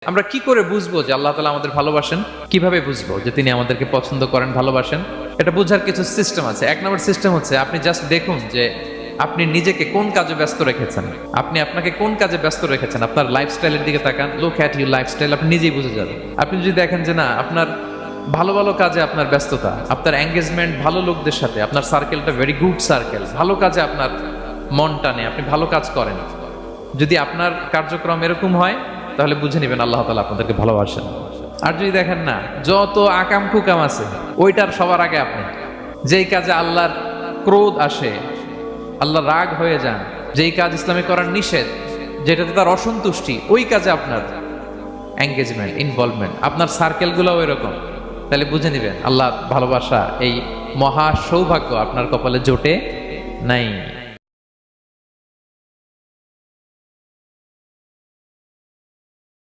আমরা কি করে বুঝবো যে আল্লাহ তাআলা আমাদের ভালোবাসেন? কিভাবে বুঝবো যে তিনি আমাদেরকে পছন্দ করেন, ভালোবাসেন? এটা বোঝার কিছু সিস্টেম আছে। এক নম্বর সিস্টেম হচ্ছে আপনি জাস্ট দেখুন যে আপনি নিজেকে কোন কাজে ব্যস্ত রেখেছেন, আপনি আপনাকে কোন কাজে ব্যস্ত রেখেছেন। আপনার লাইফস্টাইলের দিকে তাকান, লুক অ্যাট ইউর লাইফস্টাইল, আপনি নিজেই বুঝে যাবেন। আপনি যদি দেখেন যে না, আপনার ভালো ভালো কাজে আপনার ব্যস্ততা, আপনার এঙ্গেজমেন্ট ভালো লোকদের সাথে, আপনার সার্কেলটা ভেরি গুড সার্কেল, ভালো কাজে আপনার মন টানে, আপনি ভালো কাজ করেন, যদি আপনার কার্যক্রম এরকম হয় তাহলে বুঝে নেবেন আল্লাহ তাআলা আপনাদেরকে ভালোবাসেন। আর যদি দেখেন না, যত আকাম কুকাম আছে ওইটার সবার আগে আপনি, যেই কাজে আল্লাহর ক্রোধ আসে, আল্লাহ রাগ হয়ে যান, যেই কাজ ইসলামে করার নিষেধ, যেটাতে তার অসন্তুষ্টি, ওই কাজে আপনার এঙ্গেজমেন্ট, ইনভলভমেন্ট, আপনার সার্কেলগুলোও এরকম, তাহলে বুঝে নেবেন আল্লাহ ভালোবাসা, এই মহা সৌভাগ্য আপনার কপালে জোটে নাই।